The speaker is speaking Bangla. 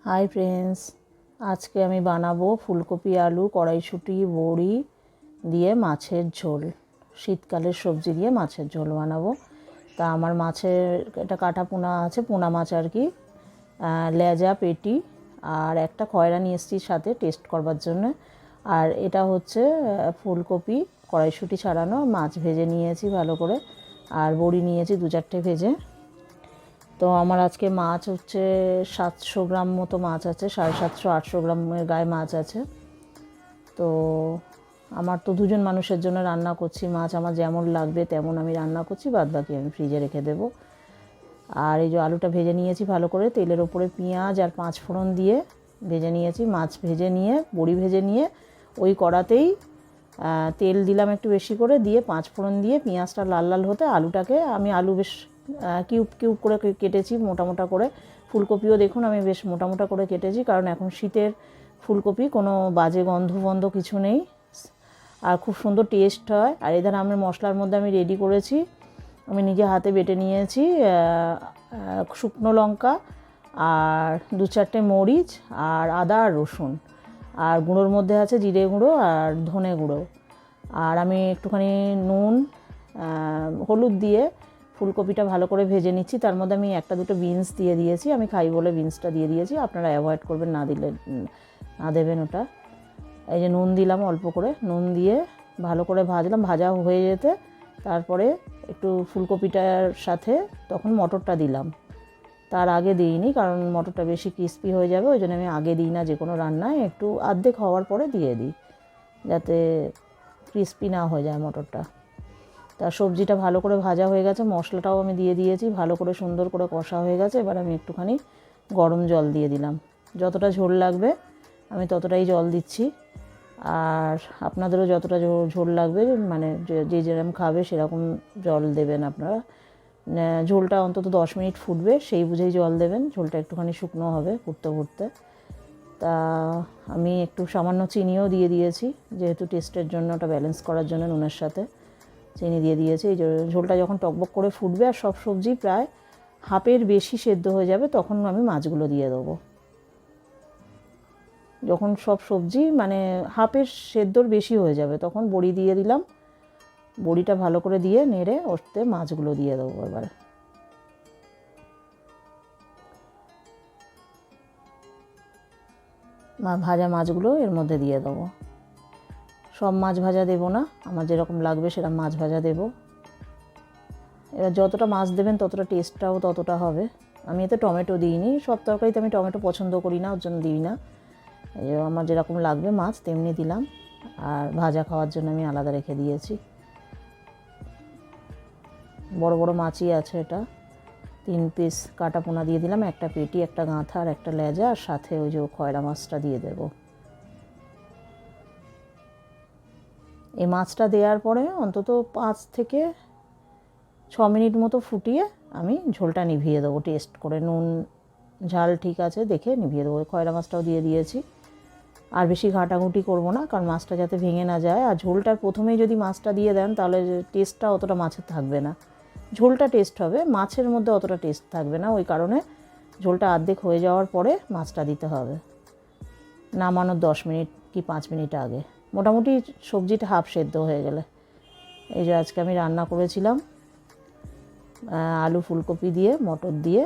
হাই ফ্রেন্ডস, আজকে আমি বানাবো ফুলকপি আলু কড়াইশুঁটি বড়ি দিয়ে মাছের ঝোল। শীতকালের সবজি দিয়ে মাছের ঝোল বানাবো। তা আমার মাছের এটা কাটা পোনা আছে, পোনা মাছ আর কি, লেজা পেটি আর একটা কয়রা নিয়ে এসেছি সাথে টেস্ট করবার জন্য। আর এটা হচ্ছে ফুলকপি কড়াইশুঁটি ছাড়ানো, মাছ ভেজে নিয়েছি ভালো করে, আর বড়ি নিয়েছি 2-4টে ভেজে। তো আমার আজকে মাছ হচ্ছে 700 গ্রাম মতো মাছ আছে, 750-800 গ্রামের গায়ে মাছ আছে। তো আমার তো 2জন মানুষের জন্য রান্না করছি, মাছ আমার যেমন লাগবে তেমন আমি রান্না করছি, বাদ বাকি আমি ফ্রিজে রেখে দেবো। আর এই যে আলুটা ভেজে নিয়েছি ভালো করে, তেলের ওপরে পেঁয়াজ আর 5 ফোড়ন দিয়ে ভেজে নিয়েছি। মাছ ভেজে নিয়ে বড়ি ভেজে নিয়ে ওই কড়াতেই তেল দিলাম একটু বেশি করে, দিয়ে 5 ফোড়ন দিয়ে পেঁয়াজটা লাল লাল হতে আলুটাকে আমি আলু বেশ কিউব কিউব করে কেটেছি মোটা মোটা করে। ফুলকপিও দেখুন আমি বেশ মোটা মোটা করে কেটেছি, কারণ এখন শীতের ফুলকপি কোনো বাজে গন্ধ কিছু নেই, আর খুব সুন্দর টেস্ট হয়। আর এধারে আমার মশলার মধ্যে আমি রেডি করেছি, আমি নিজে হাতে বেটে নিয়েছি শুকনো লঙ্কা আর 2-4টে মরিচ আর আদা আর রসুন, আর গুঁড়োর মধ্যে আছে জিরে গুঁড়ো আর ধনে গুঁড়ো। আর আমি একটুখানি নুন হলুদ দিয়ে ফুলকপিটা ভালো করে ভেজে নিচ্ছি। তার মধ্যে আমি 1-2টো বিনস দিয়ে দিয়েছি, আমি খাই বলে বিনসটা দিয়ে দিয়েছি, আপনারা অ্যাভয়েড করবেন, না দেবেন ওটা। এই যে নুন দিলাম অল্প করে, নুন দিয়ে ভালো করে ভাজলাম, ভাজা হয়ে যেতে তারপরে একটু ফুলকপিটার সাথে তখন মটরটা দিলাম। তার আগে দিইনি, কারণ মটরটা বেশি ক্রিস্পি হয়ে যাবে, ওই জন্য আমি আগে দিই না, যে কোনো রান্নায় একটু অর্ধেক হওয়ার পরে দিয়ে দিই, যাতে ক্রিস্পি না হয়ে যায় মটরটা। তা সবজিটা ভালো করে ভাজা হয়ে গেছে, মশলাটাও আমি দিয়ে দিয়েছি, ভালো করে সুন্দর করে কষা হয়ে গেছে। এবার আমি একটুখানি গরম জল দিয়ে দিলাম, যতটা ঝোল লাগবে আমি ততটাই জল দিচ্ছি। আর আপনাদেরও যতটা ঝোল লাগবে, মানে যে যেরকম খাবে সেরকম জল দেবেন আপনারা। ঝোলটা অন্তত 10 মিনিট ফুটবে, সেই বুঝেই জল দেবেন, ঝোলটা একটুখানি শুকনো হবে ফুটতে ফুটতে। তা আমি একটু সামান্য চিনিও দিয়ে দিয়েছি, যেহেতু টেস্টের জন্য, ওটা ব্যালেন্স করার জন্য নুনের সাথে চিনি দিয়ে দিয়েছি। এই ঝোলটা যখন টকবক করে ফুটবে আর সব সবজি প্রায় হাফের বেশি সেদ্ধ হয়ে যাবে, তখন আমি মাছগুলো দিয়ে দেবো। যখন সব সবজি মানে হাফের সেদ্ধর বেশি হয়ে যাবে, তখন বড়ি দিয়ে দিলাম, বড়িটা ভালো করে দিয়ে নেড়ে ওতে মাছগুলো দিয়ে দেবো। এবার ভাজা মাছগুলো এর মধ্যে দিয়ে দেবো। সব মাছ ভাজা দেবো না, আমার যেরকম লাগবে সেরকম মাছ ভাজা দেবো। এবার যতটা মাছ দেবেন ততটা টেস্টটাও ততটা হবে। আমি এতে টমেটো দিইনি, সব তরকারিতে আমি টমেটো পছন্দ করি না, ওর জন্য দিই না। আমার যেরকম লাগবে মাছ তেমনি দিলাম, আর ভাজা খাওয়ার জন্য আমি আলাদা রেখে দিয়েছি। বড় বড় মাছই আছে, এটা 3 পিস কাটা পোনা দিয়ে দিলাম, একটা পেটি, একটা গাঁথা আর একটা লেজা, আর সাথে ওই যে খয়রা মাছটা দিয়ে দেব। এই মাছটা দেওয়ার পরে অন্তত 5-6 মিনিট মতো ফুটিয়ে আমি ঝোলটা নিভিয়ে দেবো, টেস্ট করে নুন ঝাল ঠিক আছে দেখে নিভিয়ে দেবো। খয়রা মাছটাও দিয়ে দিয়েছি, আর বেশি ঘাটাঘুটি করবো না, কারণ মাছটা যাতে ভেঙে না যায়। আর ঝোলটার প্রথমেই যদি মাছটা দিয়ে দেন তাহলে টেস্টটা অতটা মাছের থাকবে না, ঝোলটা টেস্ট হবে, মাছের মধ্যে অতটা টেস্ট থাকবে না। ওই কারণে ঝোলটা অর্ধেক হয়ে যাওয়ার পরে মাছটা দিতে হবে, নামানোর 10 মিনিট কি 5 মিনিট আগে, মোটামুটি সবজিটা হাফ সেদ্ধ হয়ে গেলে। এই যে আজকে আমি রান্না করেছিলাম আলু ফুলকপি দিয়ে মটর দিয়ে